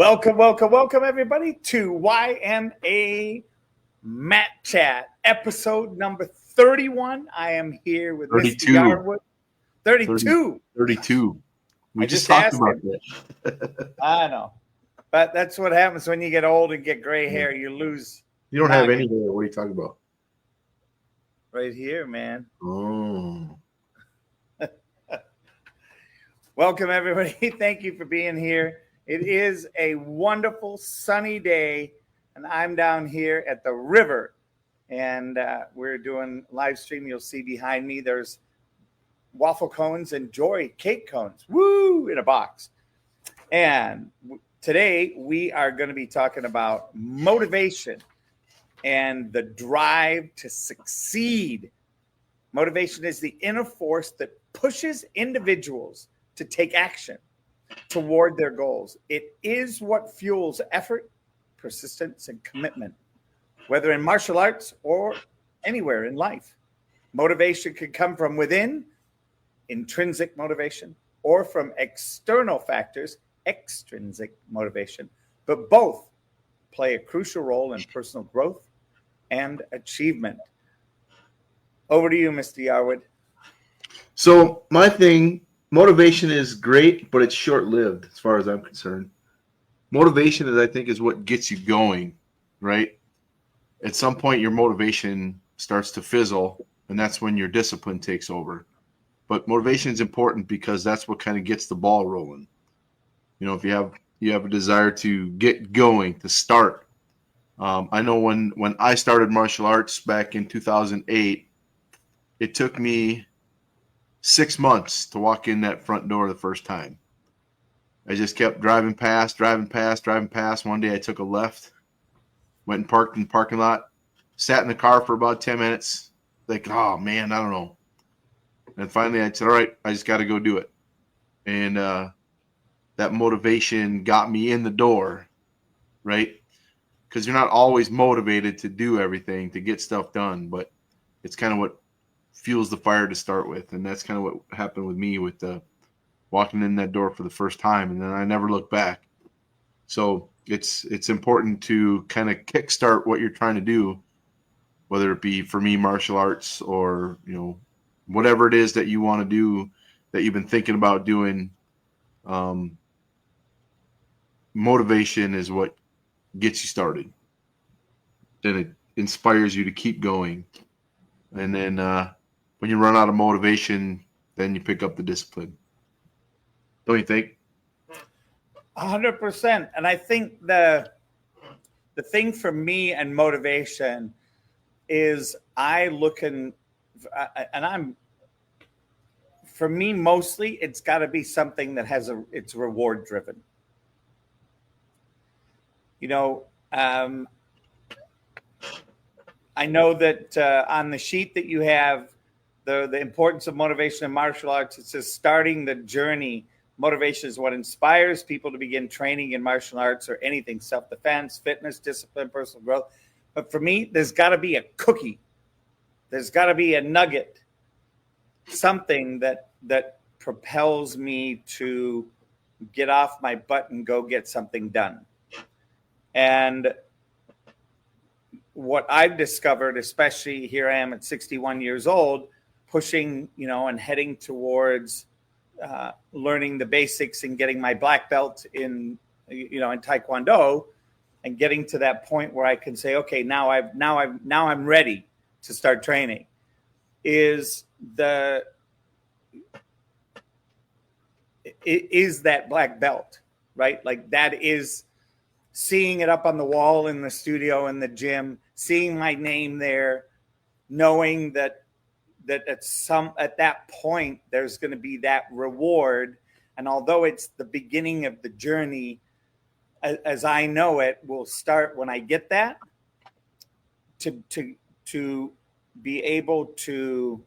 Welcome, everybody, to YMA Chat, episode number 31. I am here with 32. Mr. Yarwood. 32. 32. We I just talked about him. that. I know. But that's what happens when you get old and get gray hair. You lose. You don't have any hair. What are you talking about? Right here, man. Oh. Welcome, everybody. Thank you for being here. It is a wonderful sunny day, and I'm down here at the river, and we're doing live stream. You'll see behind me there's waffle cones and joy cake cones, woo, in a box. And today we are going to be talking about motivation and the drive to succeed. Motivation is the inner force that pushes individuals to take action toward their goals. It is what fuels effort, persistence, and commitment, whether in martial arts or anywhere in life. Motivation can come from within, intrinsic motivation, or from external factors, extrinsic motivation. But both play a crucial role in personal growth and achievement. Over to you, Mr. Yarwood. So my thing, motivation is great, but it's short-lived as far as I'm concerned. Motivation is, I think, is what gets you going, right? At some point, your motivation starts to fizzle, and that's when your discipline takes over. But motivation is important because that's what kind of gets the ball rolling. You know, if you have a desire to get going, to start. I know when I started martial arts back in 2008, it took me 6 months to walk in that front door the first time. I just kept driving past. One day I took a left, went and parked in the parking lot, sat in the car for about 10 minutes, like, oh man, I don't know. And finally I said, all right, I just got to go do it. And that motivation got me in the door, right? Because you're not always motivated to do everything, to get stuff done, but it's kind of what fuels the fire to start with. And that's kind of what happened with me with walking in that door for the first time. And then I never looked back. So it's important to kind of kickstart what you're trying to do, whether it be for me, martial arts, or, you know, whatever it is that you want to do that you've been thinking about doing. Motivation is what gets you started. Then it inspires you to keep going. And then, when you run out of motivation, then you pick up the discipline. Don't you think? 100%. And I think the thing for me and motivation is for me, mostly it's got to be something that it's reward driven. You know, I know that on the sheet that you have, the importance of motivation in martial arts, it says starting the journey. Motivation is what inspires people to begin training in martial arts or anything, self-defense, fitness, discipline, personal growth. But for me, there's got to be a cookie. There's got to be a nugget, something that propels me to get off my butt and go get something done. And what I've discovered, especially here I am at 61 years old, pushing, you know, and heading towards learning the basics and getting my black belt in Taekwondo, and getting to that point where I can say, okay, now I'm ready to start training, is that black belt, right? Like that is seeing it up on the wall in the studio, in the gym, seeing my name there, knowing that at that point there's going to be that reward. And although it's the beginning of the journey, as I know it, will start when I get that, to be able to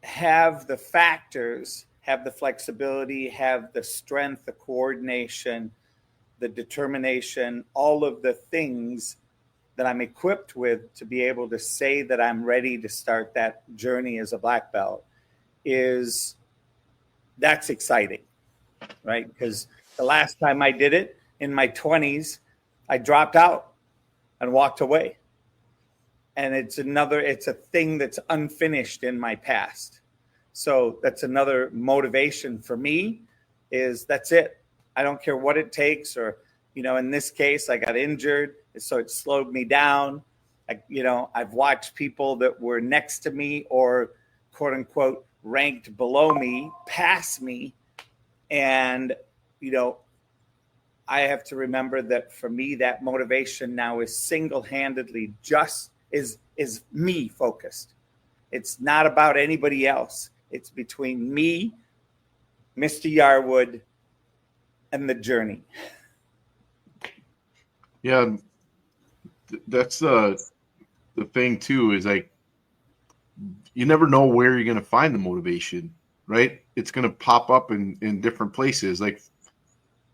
have the factors, have the flexibility, have the strength, the coordination, the determination, all of the things that I'm equipped with to be able to say that I'm ready to start that journey as a black belt, that's exciting, right? Because The last time I did it in my 20s, I dropped out and walked away. And it's a thing that's unfinished in my past. So that's another motivation for me is that's it. I don't care what it takes, or, in this case, I got injured. So it slowed me down. I've watched people that were next to me or quote unquote ranked below me, pass me. And, I have to remember that for me, that motivation now is single-handedly just is me focused. It's not about anybody else. It's between me, Mr. Yarwood, and the journey. Yeah, that's the thing too, is like you never know where you're going to find the motivation, right? It's going to pop up in different places. Like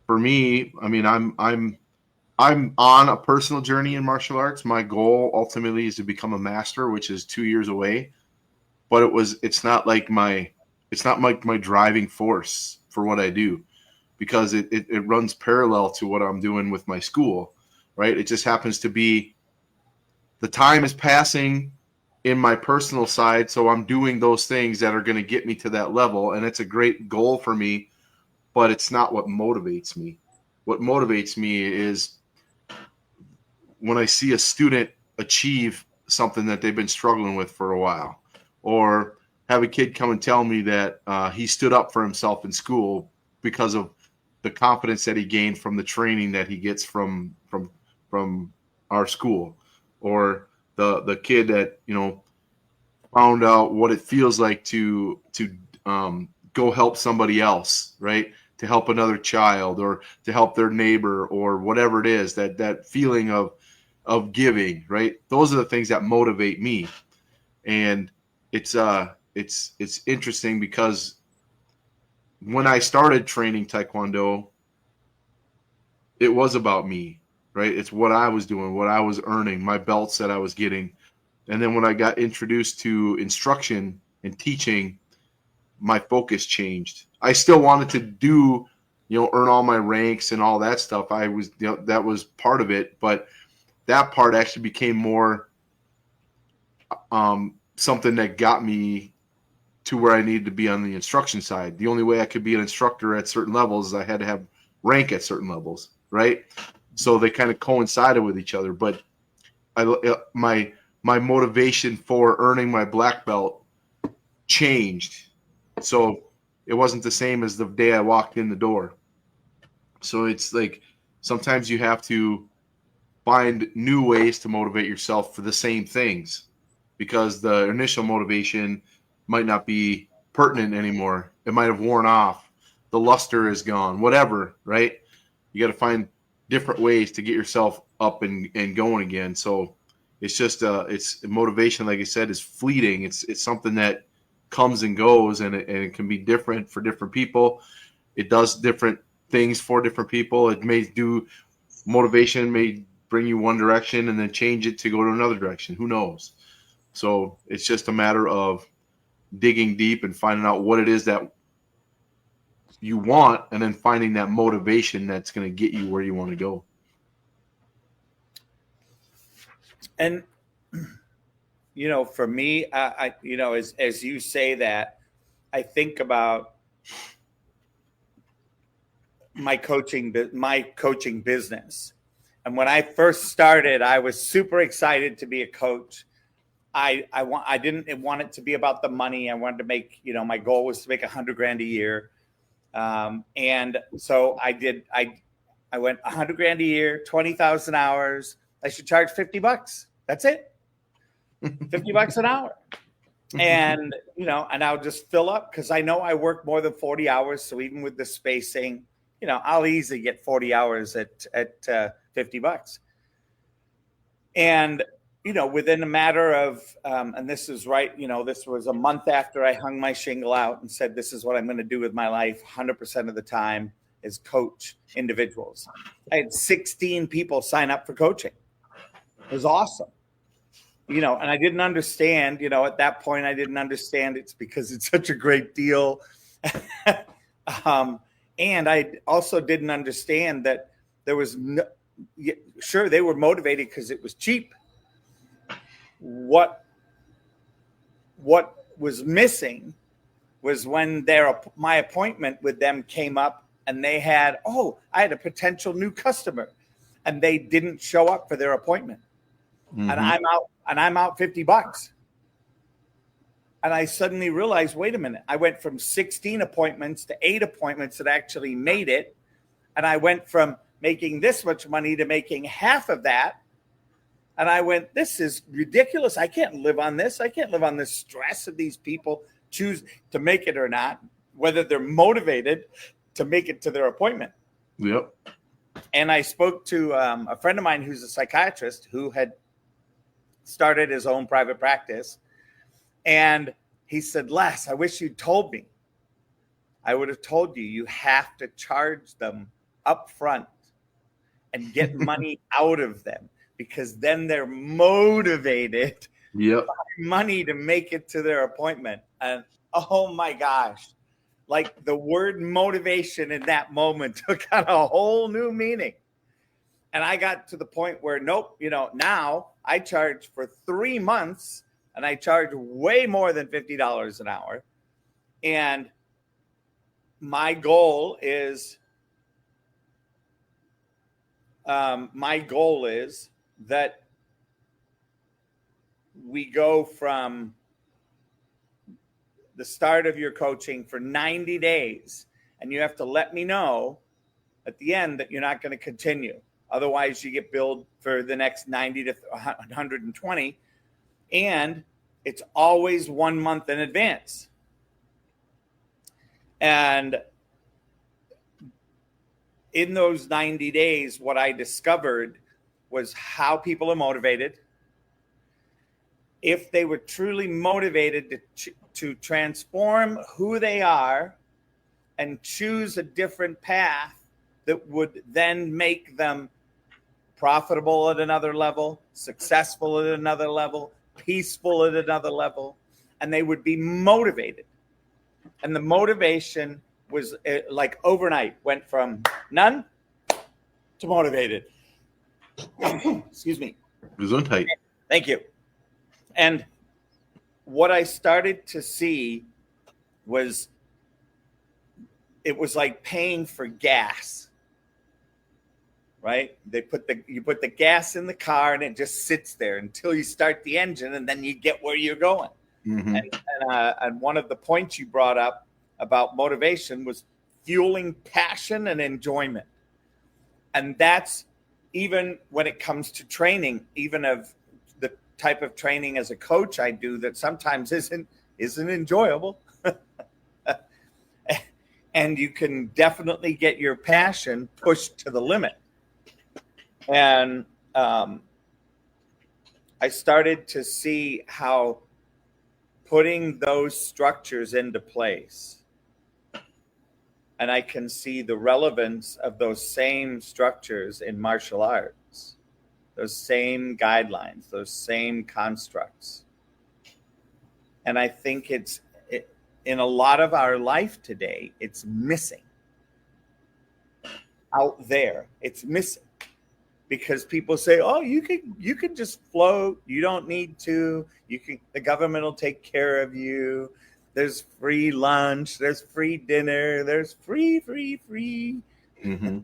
for me, I mean, I'm on a personal journey in martial arts. My goal ultimately is to become a master, which is 2 years away. But it's not like my driving force for what I do, because it runs parallel to what I'm doing with my school, right? It just happens to be the time is passing in my personal side, so I'm doing those things that are going to get me to that level, and it's a great goal for me, but it's not what motivates me. What motivates me is when I see a student achieve something that they've been struggling with for a while, or have a kid come and tell me that he stood up for himself in school because of the confidence that he gained from the training that he gets from our school, or the kid that found out what it feels like to go help somebody else, right? To help another child, or to help their neighbor, or whatever it is, that feeling of giving, right? Those are the things that motivate me. And it's interesting because when I started training Taekwondo, it was about me, right? It's what I was doing, what I was earning, my belts that I was getting. And then when I got introduced to instruction and teaching, my focus changed. I still wanted to do, earn all my ranks and all that stuff. That was part of it, but that part actually became more something that got me to where I needed to be on the instruction side. The only way I could be an instructor at certain levels is I had to have rank at certain levels, right? So they kind of coincided with each other. But my motivation for earning my black belt changed. So it wasn't the same as the day I walked in the door. So it's like sometimes you have to find new ways to motivate yourself for the same things, because the initial motivation might not be pertinent anymore. It might have worn off. The luster is gone, whatever, right? You got to find different ways to get yourself up and going again. So it's just it's motivation, like I said, is fleeting. It's something that comes and goes, and it can be different for different people. It does different things for different people. It may do motivation may bring you one direction and then change it to go to another direction. Who knows? So it's just a matter of digging deep and finding out what it is that you want, and then finding that motivation that's going to get you where you want to go. And for me, I as you say that, I think about my coaching business. And when I first started, I was super excited to be a coach. I didn't want it to be about the money. I wanted to make, my goal was to make $100,000 a year. And so I went $100,000 a year, 20,000 hours. I should charge $50. That's it. $50 an hour. And, and I'll just fill up, because I know I work more than 40 hours. So even with the spacing, I'll easily get 40 hours at $50. And, within a matter of, and this is right, this was a month after I hung my shingle out and said, this is what I'm going to do with my life 100% of the time, is coach individuals. I had 16 people sign up for coaching. It was awesome. And I didn't understand, at that point, I didn't understand it's because it's such a great deal. And I also didn't understand that there was sure, they were motivated because it was cheap. What was missing was when my appointment with them came up and they had, I had a potential new customer and they didn't show up for their appointment. Mm-hmm. And I'm out $50. And I suddenly realized, wait a minute, I went from 16 appointments to 8 appointments that actually made it. And I went from making this much money to making half of that. And I went, this is ridiculous. I can't live on this. I can't live on the stress of these people choose to make it or not, whether they're motivated to make it to their appointment. Yep. And I spoke to a friend of mine who's a psychiatrist who had started his own private practice. And he said, Les, I wish you'd told me. I would have told you, you have to charge them up front and get money out of them, because then they're motivated by money to make it to their appointment. And oh my gosh, like the word motivation in that moment took on a whole new meaning. And I got to the point where, now I charge for 3 months and I charge way more than $50 an hour. And my goal is that we go from the start of your coaching for 90 days, and you have to let me know at the end that you're not going to continue. Otherwise, you get billed for the next 90 to 120, and it's always 1 month in advance. And in those 90 days, what I discovered was how people are motivated. If they were truly motivated to transform who they are and choose a different path that would then make them profitable at another level, successful at another level, peaceful at another level, and they would be motivated. And the motivation was like overnight, went from none to motivated. Excuse me. Gesundheit. Thank you. And what I started to see was it was like paying for gas, right? You put the gas in the car and it just sits there until you start the engine, and then you get where you're going. Mm-hmm. And one of the points you brought up about motivation was fueling passion and enjoyment. And that's even when it comes to training, even of the type of training as a coach I do that sometimes isn't enjoyable. And you can definitely get your passion pushed to the limit. And I started to see how putting those structures into place, and I can see the relevance of those same structures in martial arts, those same guidelines, those same constructs. And I think in a lot of our life today, it's missing. Out there, it's missing. Because people say, oh, you can just float. You don't need to. The government will take care of you. There's free lunch. There's free dinner. There's free. Mm-hmm.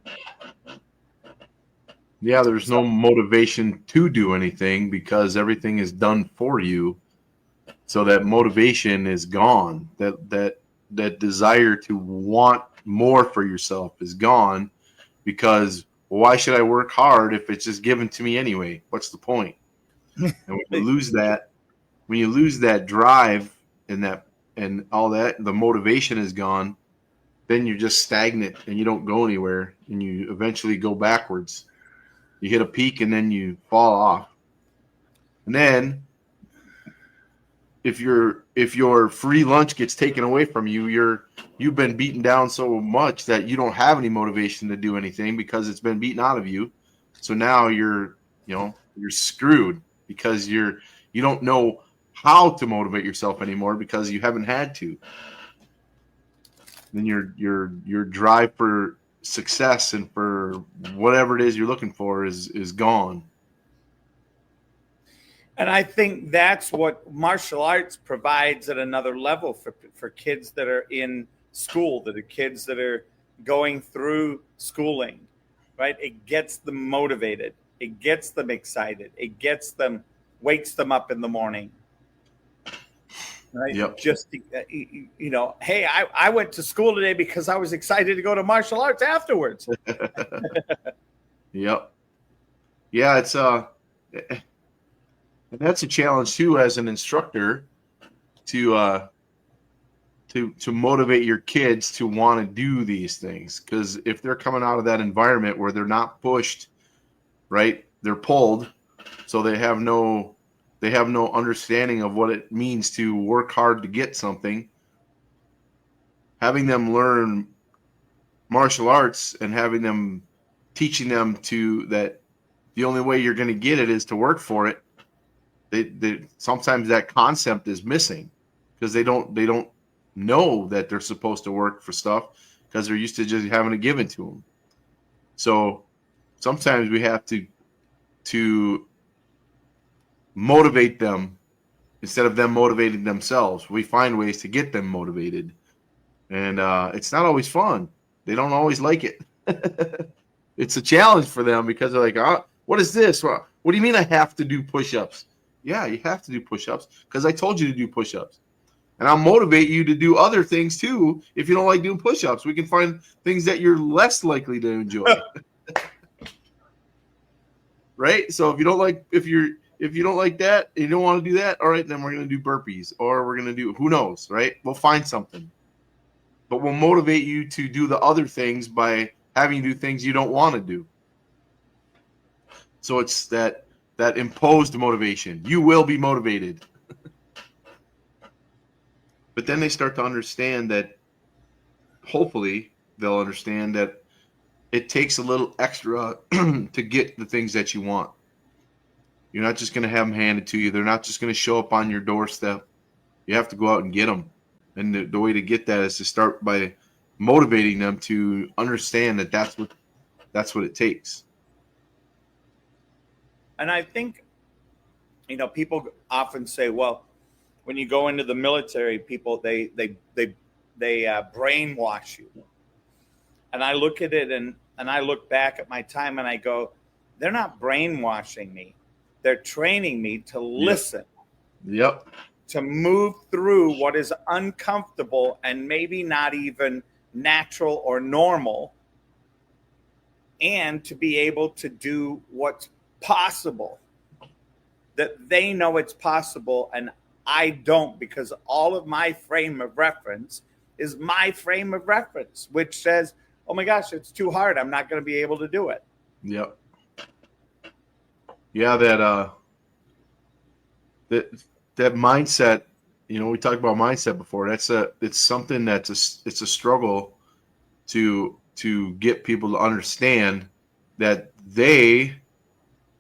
Yeah, there's no motivation to do anything because everything is done for you. So that motivation is gone. That desire to want more for yourself is gone because why should I work hard if it's just given to me anyway? What's the point? And when you lose that drive and all that, the motivation is gone, then you're just stagnant and you don't go anywhere and you eventually go backwards. You hit a peak and then you fall off. And then if your free lunch gets taken away from you, you've been beaten down so much that you don't have any motivation to do anything because it's been beaten out of you. So now you're screwed because you don't know how to motivate yourself anymore because you haven't had to. then your drive for success and for whatever it is you're looking for is gone. And I think that's what martial arts provides at another level for kids that are in school, that are kids that are going through schooling, right? It gets them motivated. It gets them excited. It gets them, wakes them up in the morning, right? Yep. Just, hey, I went to school today because I was excited to go to martial arts afterwards. Yep. Yeah, it's and that's a challenge too as an instructor to motivate your kids to want to do these things, because if they're coming out of that environment where they're not pushed, right, they're pulled, so they have no understanding of what it means to work hard to get something. Having them learn martial arts and having them teaching them to that the only way you're going to get it is to work for it. They sometimes that concept is missing because they don't know that they're supposed to work for stuff because they're used to just having it given to them. So sometimes we have to motivate them instead of them motivating themselves. We find ways to get them motivated, and it's not always fun. They don't always like it. It's a challenge for them because they're like, oh, what is this? What do you mean I have to do push-ups? Yeah, you have to do push-ups because I told you to do push-ups. And I'll motivate you to do other things too. If you don't like doing push-ups, we can find things that you're less likely to enjoy. Right? So if you don't like that, and you don't want to do that, all right, then we're going to do burpees, or we're going to do, who knows, right? We'll find something. But we'll motivate you to do the other things by having you do things you don't want to do. So it's that imposed motivation. You will be motivated. But then they start to understand that, hopefully they'll understand that it takes a little extra to get the things that you want. You're not just going to have them handed to you. They're not just going to show up on your doorstep. You have to go out and get them. And the way to get that is to start by motivating them to understand that that's what it takes. And I think, people often say, well, when you go into the military, people, they brainwash you. And I look at it and I look back at my time and I go, they're not brainwashing me. They're training me to listen. Yep. To move through what is uncomfortable and maybe not even natural or normal, and to be able to do what's possible. That they know it's possible and I don't, because all of my frame of reference is my frame of reference, which says, oh my gosh, it's too hard. I'm not going to be able to do it. Yep. Yeah, that mindset, we talked about mindset before. It's something it's a struggle to get people to understand that they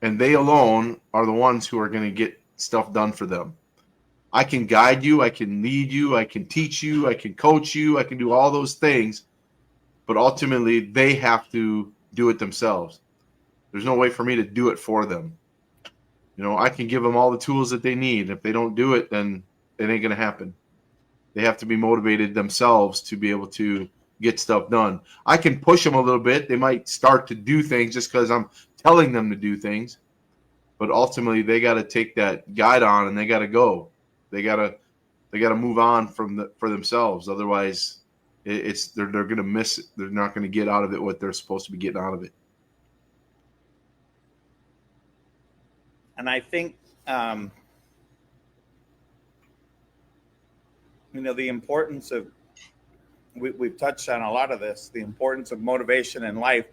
and they alone are the ones who are going to get stuff done for them. I can guide you, I can lead you, I can teach you, I can coach you, I can do all those things, but ultimately they have to do it themselves. There's no way for me to do it for them. I can give them all the tools that they need. If they don't do it, then it ain't going to happen. They have to be motivated themselves to be able to get stuff done. I can push them a little bit. They might start to do things just because I'm telling them to do things. But ultimately, they got to take that guide on and they got to go. They got to move on for themselves. Otherwise, they're going to miss it. They're not going to get out of it what they're supposed to be getting out of it. And I think, the importance of, we've touched on a lot of this, the importance of motivation in life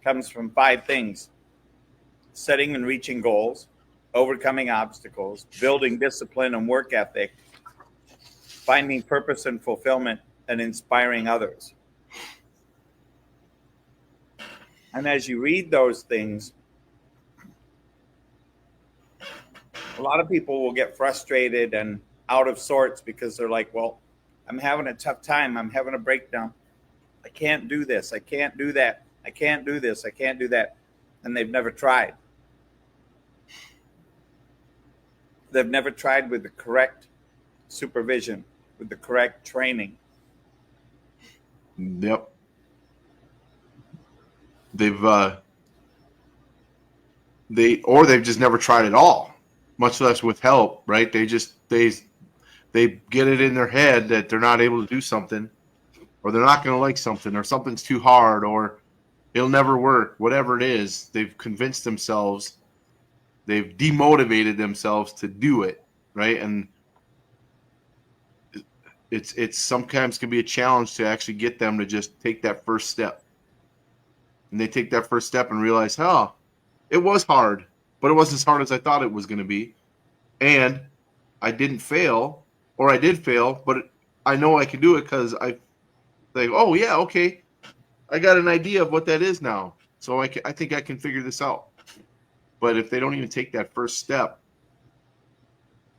comes from 5 things: setting and reaching goals, overcoming obstacles, building discipline and work ethic, finding purpose and fulfillment, and inspiring others. And as you read those things, a lot of people will get frustrated and out of sorts because they're like, well, I'm having a tough time. I'm having a breakdown. I can't do this. I can't do that. I can't do this. I can't do that. And they've never tried. They've never tried with the correct supervision, with the correct training. Yep. They've just never tried at all, much less with help, right? They get it in their head that they're not able to do something, or they're not going to like something, or something's too hard, or it'll never work. Whatever it is, they've convinced themselves, they've demotivated themselves to do it, right? And it's sometimes can be a challenge to actually get them to just take that first step. And they take that first step and realize, oh, it was hard, but it wasn't as hard as I thought it was going to be. And I didn't fail, or I did fail, but I know I can do it because I think, oh, yeah, okay, I got an idea of what that is now. So I think I can figure this out. But if they don't even take that first step,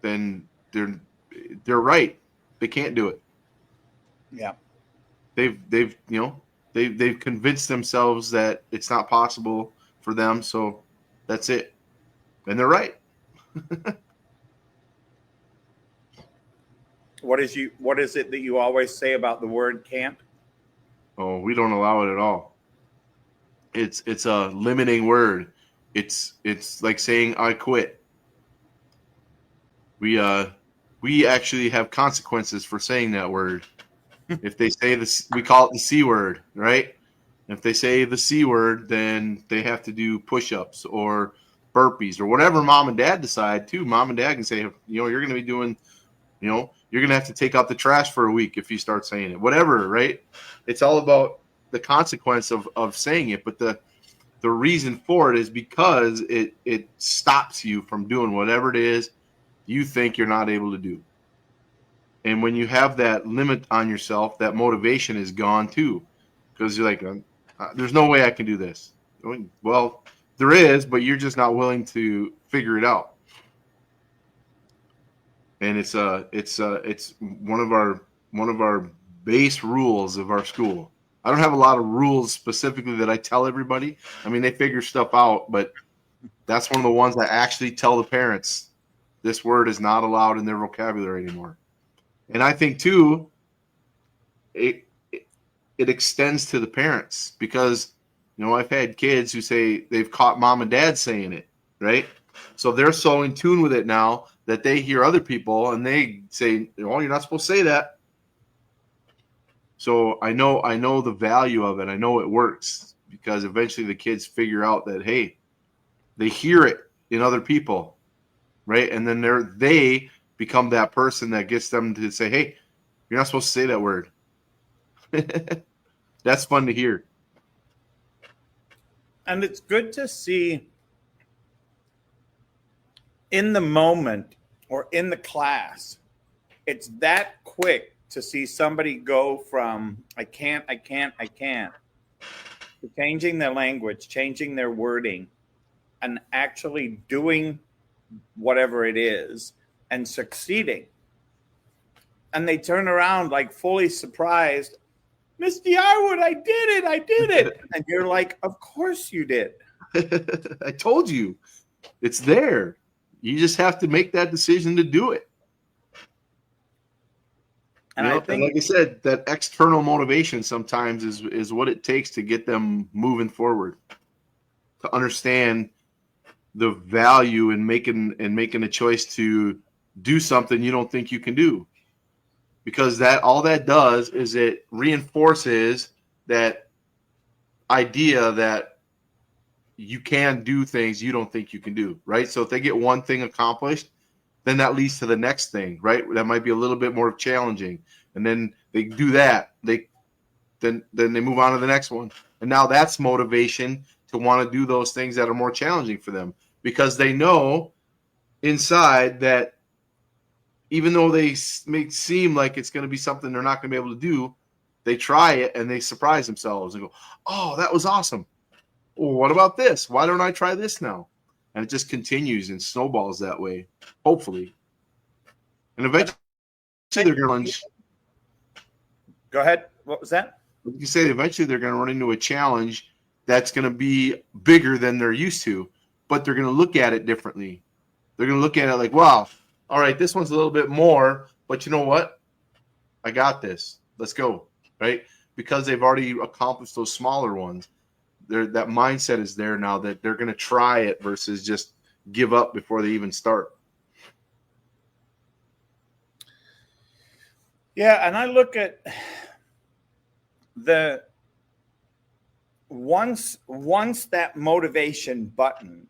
then they're right. They can't do it. Yeah. They've convinced themselves that it's not possible for them, so that's it. And they're right. What is it that you always say about the word can't? Oh, we don't allow it at all. It's a limiting word. It's like saying I quit. We actually have consequences for saying that word. If they say this, we call it the C word, right? If they say the C word, then they have to do push-ups or burpees or whatever mom and dad decide too. Mom and dad can say, you're going to be doing, you're going to have to take out the trash for a week if you start saying it, whatever, right? It's all about the consequence of saying it. But the reason for it is because it stops you from doing whatever it is you think you're not able to do. And when you have that limit on yourself, that motivation is gone too, because you're like, there's no way I can do this. Well, there is, but you're just not willing to figure it out. And it's one of our base rules of our school. I don't have a lot of rules specifically that I tell everybody. I mean, they figure stuff out, but that's one of the ones I actually tell the parents. This word is not allowed in their vocabulary anymore. And I think too, it extends to the parents, because I've had kids who say they've caught mom and dad saying it, right? So they're so in tune with it now that they hear other people and they say, "Oh, you're not supposed to say that." So I know the value of it. I know it works, because eventually the kids figure out that, hey, they hear it in other people, right? And then they become that person that gets them to say, "Hey, you're not supposed to say that word." That's fun to hear. And it's good to see in the moment or in the class, it's that quick to see somebody go from I can't, to changing their language, changing their wording, and actually doing whatever it is and succeeding. And they turn around like fully surprised. Mr. Yarwood, I did it. And you're like, of course you did. I told you. It's there. You just have to make that decision to do it. And I think, and like I said, that external motivation sometimes is what it takes to get them moving forward, to understand the value in making a choice to do something you don't think you can do. Because all that does is it reinforces that idea that you can do things you don't think you can do, right? So if they get one thing accomplished, then that leads to the next thing, right? That might be a little bit more challenging. And then they do that. Then they move on to the next one. And now that's motivation to want to do those things that are more challenging for them, because they know inside that even though they may seem like it's going to be something they're not going to be able to do, they try it and they surprise themselves and go, "Oh, that was awesome. Well, what about this? Why don't I try this now?" And it just continues and snowballs that way, hopefully. And eventually they're going to lunge. Go ahead. What was that? Like you said, eventually they're going to run into a challenge that's going to be bigger than they're used to, but they're going to look at it differently. They're going to look at it like, wow, all right, this one's a little bit more, but you know what? I got this. Let's go, right? Because they've already accomplished those smaller ones. That mindset is there now that they're going to try it versus just give up before they even start. Yeah, and I look at the once that motivation button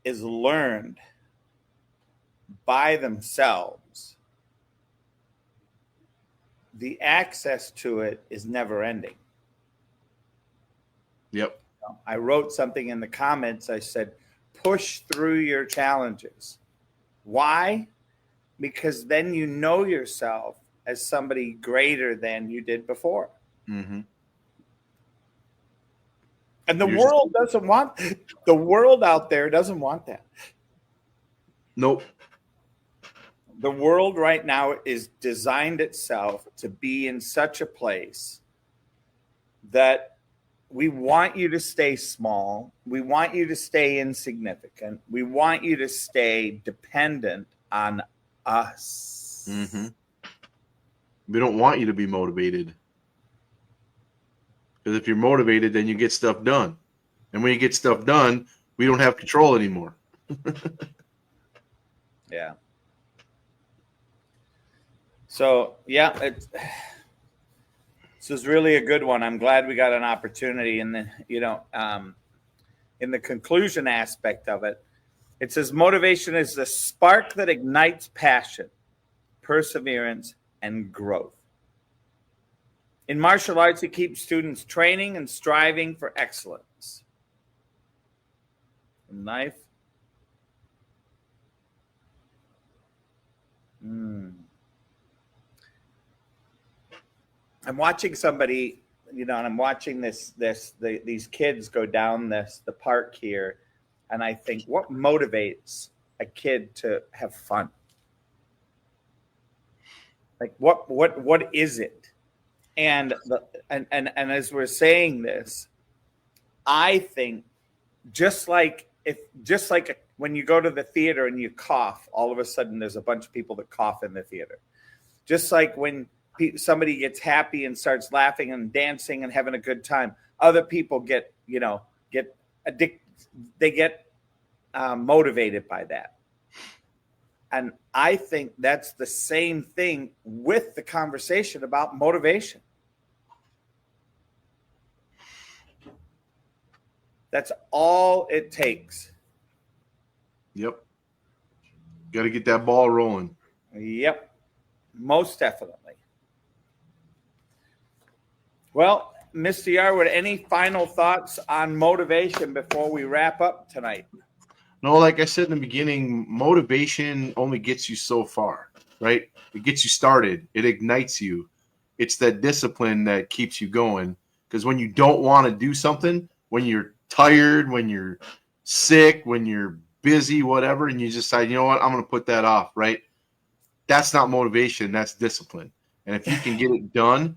is learned by themselves, the access to it is never ending. Yep. I wrote something in the comments. I said, push through your challenges. Why? Because then you know yourself as somebody greater than you did before. Mm-hmm. And the world out there doesn't want that. Nope. The world right now is designed itself to be in such a place that we want you to stay small. We want you to stay insignificant. We want you to stay dependent on us. Mm-hmm. We don't want you to be motivated. Because if you're motivated, then you get stuff done. And when you get stuff done, we don't have control anymore. Yeah. So, yeah, this is really a good one. I'm glad we got an opportunity in the conclusion aspect of it. It says motivation is the spark that ignites passion, perseverance, and growth. In martial arts, it keeps students training and striving for excellence. In life, I'm watching somebody, and I'm watching these kids go down the park here, and I think, what motivates a kid to have fun? Like, what is it? And as we're saying this, I think just like when you go to the theater and you cough, all of a sudden there's a bunch of people that cough in the theater. Just like when somebody gets happy and starts laughing and dancing and having a good time, other people get addicted. They get motivated by that. And I think that's the same thing with the conversation about motivation. That's all it takes. Yep. Got to get that ball rolling. Yep. Most definitely. Well, Mr. Yarwood, any final thoughts on motivation before we wrap up tonight? No, like I said in the beginning, motivation only gets you so far, right? It gets you started. It ignites you. It's that discipline that keeps you going. Because when you don't want to do something, when you're tired, when you're sick, when you're busy, whatever, and you decide, you know what, I'm going to put that off, right? That's not motivation. That's discipline. And if you can get it done,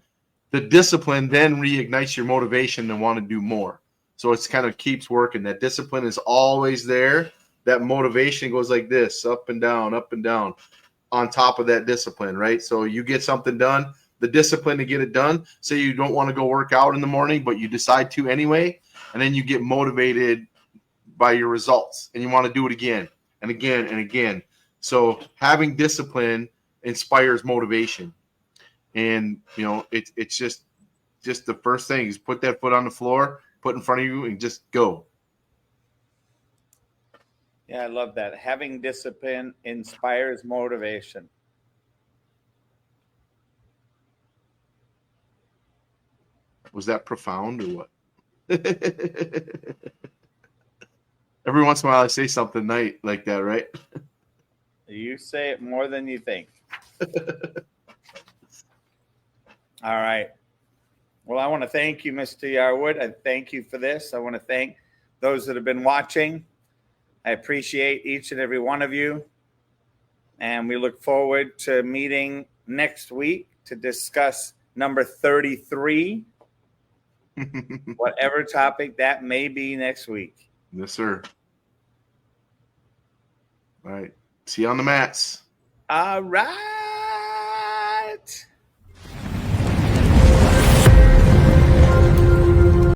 the discipline then reignites your motivation to want to do more. So it's kind of keeps working. That discipline is always there. That motivation goes like this, up and down on top of that discipline, right? So you get something done, the discipline to get it done. Say you don't want to go work out in the morning, but you decide to anyway, and then you get motivated by your results, and you want to do it again and again and again. So having discipline inspires motivation. And, it's just the first thing is put that foot on the floor, put in front of you, and just go. Yeah, I love that. Having discipline inspires motivation. Was that profound or what? Every once in a while I say something like that, right? You say it more than you think. All right. Well, I want to thank you, Mr. Yarwood. I thank you for this. I want to thank those that have been watching. I appreciate each and every one of you. And we look forward to meeting next week to discuss number 33, whatever topic that may be next week. Yes, sir. All right. See you on the mats. All right.